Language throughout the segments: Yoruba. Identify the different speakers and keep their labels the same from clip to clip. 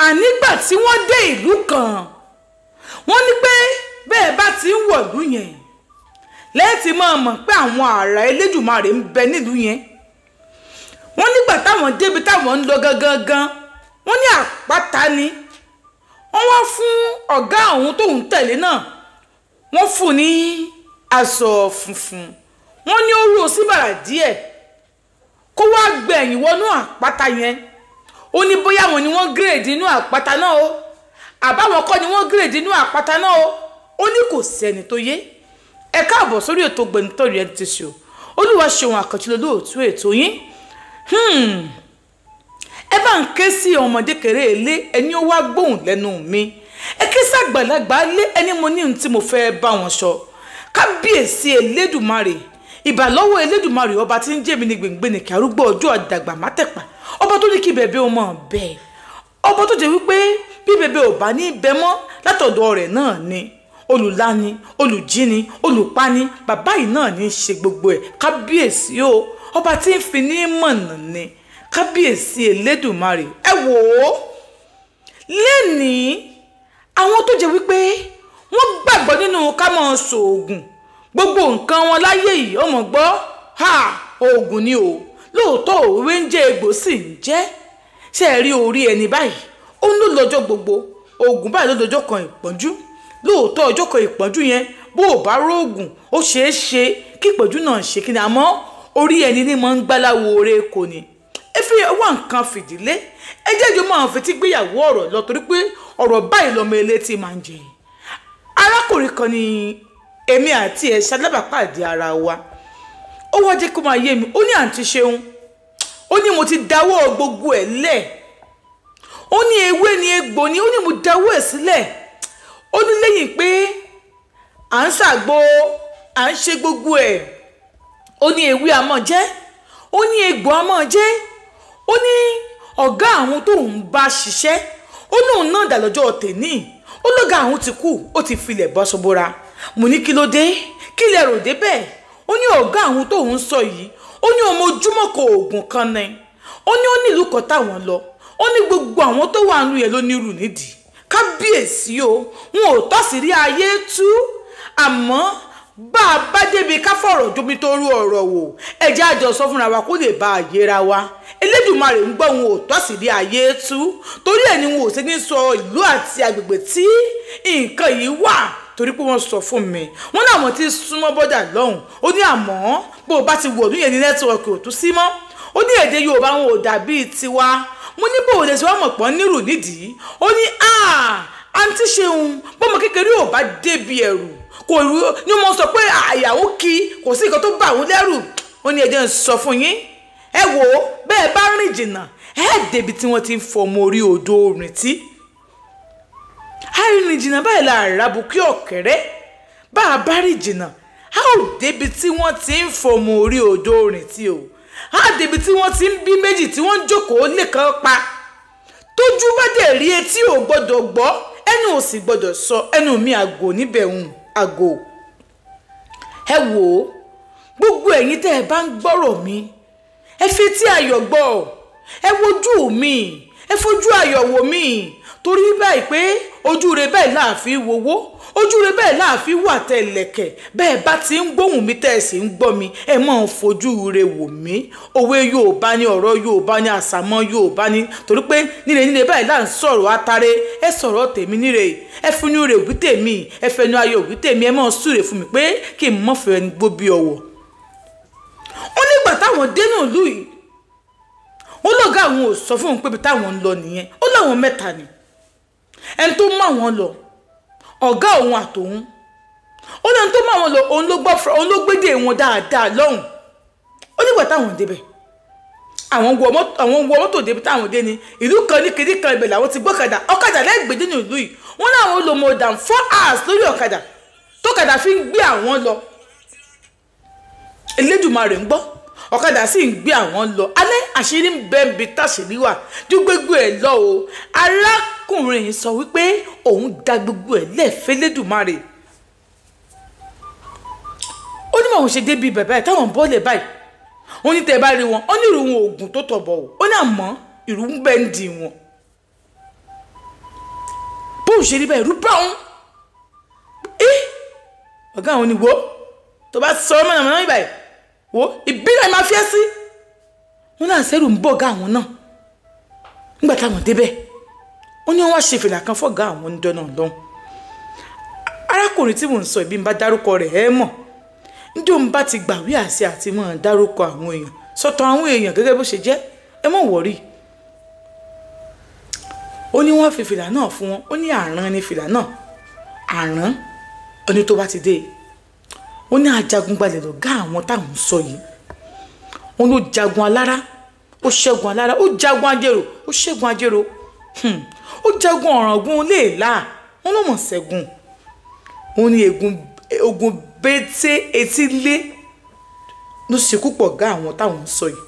Speaker 1: ànígbà tí wọ́n dé ìlú kan wọ́n ní pé bẹ́ẹ̀ bá ti ń wọ̀lú yẹn lẹ́ẹ̀tì máa mọ̀ pé àwọn àrà Elédùmarè ń bẹ nílùú yẹn. wọ́n nígbà táwọn débi táwọn ń lọ gangan wọ́n ní àpáta ni wọ́n wá fún ọ̀gá àwọn tóun tẹ̀lé náà wọ́n fún ní aṣọ funfun wọ́n ní ó rú síbàrà díẹ̀ kó wá gbẹ̀yìn wọnú àpáta yẹn. ó ní bóyá wọn ni wọ́n gírèdì inú àpáta náà o àbáwọn kọ́ ni wọ́n gírèdì inú àpáta náà o ó ní kò sẹ́ni tó yé. ẹ káàbọ̀ sórí ètò Gbẹ̀ntórí Reality Show Olúwaṣeun Àkànjí lolóòtú ètò yín. ẹ bá ń ké sí ọmọdé kéré ilé ẹni ó wá gbóhùn lẹ́nu mi ẹ ké sàgbàlagbà lé ẹni mo ní ohun tí mo fẹ́ bá wọn sọ. kábíyèsí Elédùmarè ìbàlọ́wọ́ Elédùmarè ọba tí ń jẹ́mi ní gbèǹgbè kí arúgbó ọjọ́ àdàgbà mátẹ̀pà ọba tó ní kí bẹ̀bẹ̀ ó mọ̀ bẹ́ẹ̀ ọba tó jẹ́ wípé bí bẹ̀bẹ̀ ò bá ní bẹ mọ́ látọ̀dọ̀ rẹ̀ náà ni olùlani olùjíni olùpani bàbá yìí náà ní í ṣe gbogbo ẹ̀. kábíyèsí o ọba tí ń fi ní mọ̀nà ni kábíyèsí Elédùmarè. ẹ wò ó lẹ́nìí àwọn tó jẹ́ wípé wọ́n gbàgbọ́ nínú ká máa ṣoògùn gbogbo nǹkan wọn láyé yìí ó mọ̀ gbọ́ oògùn ni o lóòótọ́ òwe ń jẹ́ egbò sì ń jẹ́ ṣe é rí orí ẹni báyìí ó ń lò lọ́jọ́ gbogbo oògùn báyìí ló lọ́jọ́ kan ìpọ́njú lóòótọ́ ọjọ́ kan ìpọ́njú yẹn bó o bá róògùn ó ṣeé ṣe kí ìpọ́njú náà ṣe kí ni àmọ́ orí ẹni ní mọ́ ń gbáláwo oore kò ní. ẹ fi wá nǹkan fìdílé ẹ jẹ́jọ́ máa fetí gbéyàwó ọ̀rọ̀ lọ torí pé ọ̀rọ̀ báyìí lọ́mọ elétí máa ń jẹ. arákùnrin kan ni èmi àti ẹ̀ ṣalábàpàdé ara wa ó wá jẹ́ kó máa yé mi ó ní àǹtí Ṣeun ó ní mo ti dáwọ́ gbogbo ẹ̀ lẹ̀ ó ní ewé ni egbò ni ó ní mo dáwọ́ ẹ̀ sílẹ̀ ó ní lẹ́yìn pé à ń ṣàgbo à ń ṣe gbogbo ẹ̀ ó ní ewé a máa jẹ́ ó ní egbò a máa jẹ́ ó ní ọ̀gá àwọn tó ń bá ṣiṣẹ́ ó ní òun náà dà lọ́jọ́ tèní ó lọ́gá àwọn ti kú ó ti filẹ̀ bọ́ ṣọ́bọ́ra mo ní kí ló dé kí lẹ rò dé bẹ́ẹ̀ ó ní ọ̀gá àwọn tó ń sọ yìí ó ní ọmọ ojúmọ́ kò oògùn kan ní ó ní ó ní ìlú kan táwọn lọ ó ní gbogbo àwọn tó wà nínú yẹn ló ní irú nídìí. kábíyèsí o wọn ò tọ́sí rí ayé tú àmọ́ bá a bá débi ká fọ̀rọ̀ jómi tó rú ọ̀rọ̀ wò ẹ̀jẹ̀ àjọ sọ fúnra wa kó lè bá a yẹra wa. Elédùmarè ń gbọ́ wọn ò tọ́sí rí ayé tú torí ẹ̀ ni wọn ò ṣe ní sọ ìlú àti agbègbè tí nǹkan yìí wà torí pé wọ́n sọ fún mi wọ́n ní àwọn tí súnmọ́ bọ́dà lọ́hùn ó ní àmọ́ bó o bá ti wò ní ẹni nẹ́tíwọ̀kì ò tún sí mọ́ ó ní èdè Yorùbá wọn ò dàbí tiwa mo ní bó o lè ṣe wá mọ̀ pọ́n nírù nídìí ó ní àǹtí Ṣeun bọ́mọ kékeré ò bá débi ẹ̀rù kò rú ni mo sọ pé àyàwó kí kò sí nǹkan tó bá òun lẹ́rù ó ní ẹjẹ́ ń sọ fún yín ẹ wò ó bẹ́ẹ̀ bá rìn jìnnà ẹ débi tí wọ́n ti ń fọmọ orí odò rìn tí àìrìn jìnnà báyìí la àràbùkí ọ̀kẹ́rẹ́ bá a bá rìn jìnnà a ò débi tí wọ́n ti ń fọmọ orí odò rìn tí o a débi tí wọ́n ti ń bí méjì tí wọ́n ń jókòó nìkan pa tójú bá dẹ̀ rí etí ò gbọ́dọ̀ gbọ́ ẹnu ò sì gbọ́dọ̀ sọ ẹnu mi àgò níbẹ̀ àgò. ẹ wò ó gbogbo ẹ̀yin tẹ́ ẹ bá ń gbọ́rọ̀ mi ẹ fi tí ayọ̀ gbọ́ ẹ wojú mi ẹ fojú ayọ̀ wò mí torí báyìí pé ojú rẹ bẹ́ẹ̀ láàfin wowó ojú rẹ bẹ́ẹ̀ láàfin wà tẹ̀lẹ̀kẹ̀ bẹ́ẹ̀ bá ti ń gbóhùn mi tẹ́ ẹ sì ń gbọ́ mi ẹ máa ń fojú rẹ wò mí òwe Yorùbá ní ọ̀rọ̀ Yorùbá ní àsàmọ́ Yorùbá ní torí pé nílé báyìí là ń sọ̀rọ̀ atare ẹ sọ̀rọ̀ tèmi níre ẹ finú rẹ òbí tèmi ẹ fẹnu ayọ̀ òbí tèmi ẹ máa súre fún mi pé kí n mọ̀ fẹ́ gbó bí ọwọ́. ó nígbà táwọn dénú ìlú yìí ó lọ́gá àwọn ò sọ fún òun pé bí táwọn ń lọ nìyẹn ó láwọn mẹ́ta ni ẹni tó mú àwọn lọ ọ̀gá òun àtòun ó lẹ́nu tó mú àwọn lọ òun ló gbédè wọn dáadáa lọ́hùn ó nígbà táwọn débẹ̀ àwọn wọ mọ́tò débi táwọn dé ni ìlú kan ní kiri kan ibẹ̀ làwọn ti gbọ́kadà ọ̀kadà lẹ́gbẹ̀ẹ́ nínú ìlú yìí wọ́n láwọn lò more than 4 hours lórí ọ̀kadà tókadà fi ń gbé àwọn lọ Elédùmarè ń gbọ́ ọ̀kadà sì ń gbé àwọn lọ alẹ́ àṣírí ń bẹ bí táṣírí wà ju gbogbo ẹ̀ lọ o arákùnrin yìí sọ wípé òun dá gbogbo ẹ̀ lẹ́ẹ̀fẹ́ Elédùmarè ó ní báwọn ṣe débi bàbá ẹ̀ táwọn bọ́ọ̀lẹ̀ báyìí ó ní tẹ́ bá rí wọn ó ní ìrù wọn oògùn tó tọ̀bọ̀ o ó ní àmọ́ ìrù ń bẹ ń di wọn bóun ṣe rí báyìí ẹ̀rù bá òun ọ̀gá àwọn ni wo tó bá sọ ọmọ náà báyìí wo ìbílẹ̀ máa fi ẹ́ sí wọn náà sẹ́rù ń bọ̀ ọ̀gá àwọn náà nígbà táwọn débẹ̀ wọ́n ní wọ́n wá ṣe fìlà kan fọ́gá àwọn onídọ́ náà lọ́hùn arákùnrin tí mò ń sọ ìbí ń bá dárúkọ rẹ̀ ẹ́ mọ̀ ndí òun bá ti gbàwé àṣẹ àti mọ̀ dárúkọ àwọn èèyàn sọ́tọ̀ àwọn èèyàn gẹ́gẹ́ bó ṣe jẹ́ ẹ mọ̀ wọ̀rí ó ní wọ́n fi fìlà náà fún wọn ó ní àrán ní fìlà náà àrán oní tó bá ti dé ó ní ajagunbalẹ̀ lọ̀gá àwọn táwọn sọ yìí wọn ló jagun alára ó ṣẹ́gun alára ó jagun ajérò ó ṣẹ́gun ajérò ó jagun ọ̀ràngún léèlà wọn ló mọ̀ ṣẹ́gun wọn ní ogun bété etílé ló ṣekú pọ̀ gá àwọn táwọn sọ yìí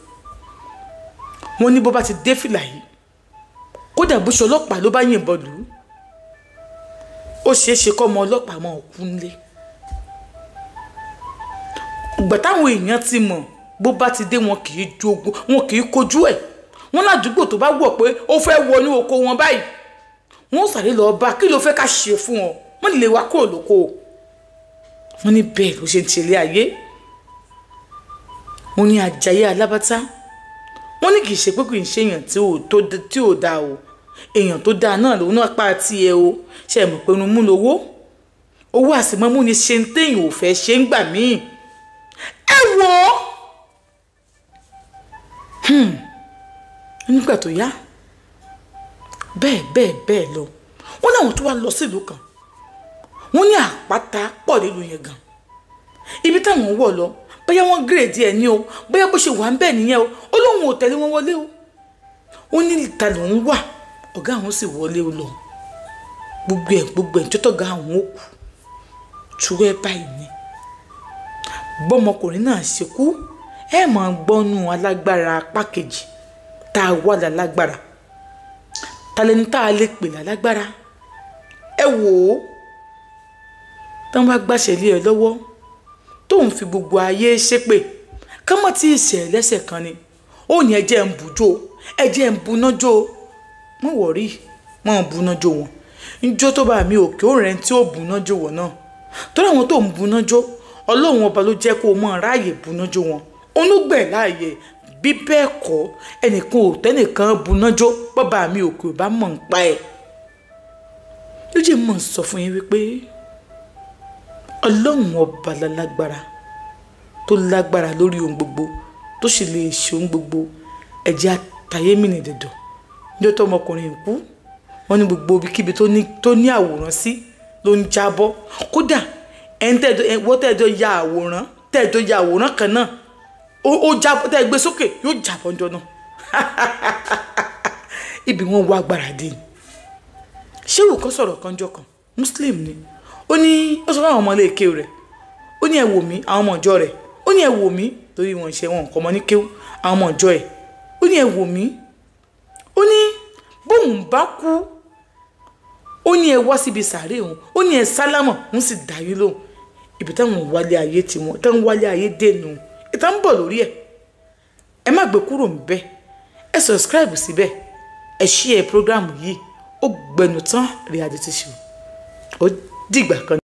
Speaker 1: wọn ní bó bá ti dé fìlà yìí kódà bó ṣe ọlọ́pàá ló bá yìnbọn lù ú ó ṣeé ṣe kọ́ ọmọ ọlọ́pàá mọ́ ọkú nílé ìgbà táwọn èèyàn ti mọ̀ bó bá ti dé wọn kì í jogun wọn kì í kojú ẹ̀ wọn ládùúgbò tó bá wọ̀ pé ó fẹ́ wọnú oko wọn báyìí wọn ò sáré lọ bá kí ló fẹ́ ká ṣe fún ọ wọn lè wá kúrò lóko wọn ní bẹ́ẹ̀ ló ṣe ń ṣẹlẹ̀ ayé wọn ní Àjàyí Alábátá wọn ní kì í ṣe pé kì í ṣe èèyàn tí ò dáa o èèyàn tó dáa náà lòun náà pa tiẹ̀ o ṣe mọ̀ pé irun mú lówó owó àsìmọ́mú ni ṣe ń téèyàn ò fẹ́ ṣe ń gbà míì ẹ wò ó nígbà tó yá bẹ́ẹ̀ lọ wọ́n láwọn tó wá lọ sílùú kan wọ́n ní àpáta pọ̀ nílùú yẹn gan ibi táwọn wọ̀ lọ bóyá wọ́n gírèdì ẹ̀ ní o bóyá bó ṣe wà ń bẹ̀ nìyẹn o ó lóun ò tẹ̀lé wọn wọlé o ó ní ìta lòun wà ọ̀gá àwọn sì wọlé o lọ gbogbo ẹ̀ tó tọ̀gá àwọn ó kú túwẹ́ báyìí ni bọ́mọkùnrin náà ṣe kú ẹ máa gbọ́nú alágbára apá kejì tá a wà lálágbára talẹ́ni tá a lè pè lálágbára ẹ wò ó tán bá gbàṣẹ lé ẹ lọ́wọ́ tóun fi gbogbo ayé ṣépè ká mọ̀ tí ìṣẹ̀ lẹ́sẹ̀ kan ni ó ní ẹjẹ́ ń bùjó ẹjẹ́ ń bunájó mọ̀ wọ̀rí mọ̀ ń bunájó wọn njó tó bá mi òkè ó rẹ̀ tí ó bunájó wọn náà tó láwọn tó ń bunájó ọlọ́run ọba ló jẹ́ kó o mọ̀ ráàyè bunájó wọn onúgbẹ̀ láàyè bí bẹ́ẹ̀ kọ́ ẹnìkan ò tẹ́nìkan bunájó bàbá mi òkè ò bá mọ̀ ń pa ẹ̀ lójú mọ̀ ń sọ fún yín wípé ọlọ́run ọba lálágbára tó lágbára lórí ohun gbogbo tó sì lè ṣe ohun gbogbo ẹ̀jẹ̀ àtàyé mi ní dẹ̀dọ̀ níjọ́ tó ọmọkùnrin kú wọ́n ní gbogbo ibikíbi tó ní àwòrán sí ló ń jábọ́ kódà wọ́n tẹ́ẹ̀dọ́ ya àwòrán kan náà ó jábọ́ tẹ́ẹ̀ gbé sókè yóò jábọ́ ńjọ́ náà ibi wọn wá agbára dé ni ṣéwù kan sọ̀rọ̀ kan jọ kan muslim ni ó ní ó sọ fún àwọn ọmọ ilé kéwù rẹ̀ ó ní ẹ wò mí àwọn ọmọ ìjọ rẹ̀ ó ní ẹ wò mí torí wọn ṣe wọn kọ́ ọmọ ní kéwù àwọn ọmọ ìjọ ẹ̀ ó ní ẹ wò mí ó ní bóun bá kú ó ní ẹ wá síbi sàárè òun ó ní ẹ sálámọ̀ òun sì dá yín lóhùn ibi táwọn wálé ayé tiwọn táwọn wálé ayé dènù ìta ń bọ̀ lórí ẹ̀ ẹ má gbé kúrò níbẹ̀ ẹ subscribe síbẹ̀ ẹ share program yìí ó gbẹnu tán reality show ó dìgbà kan.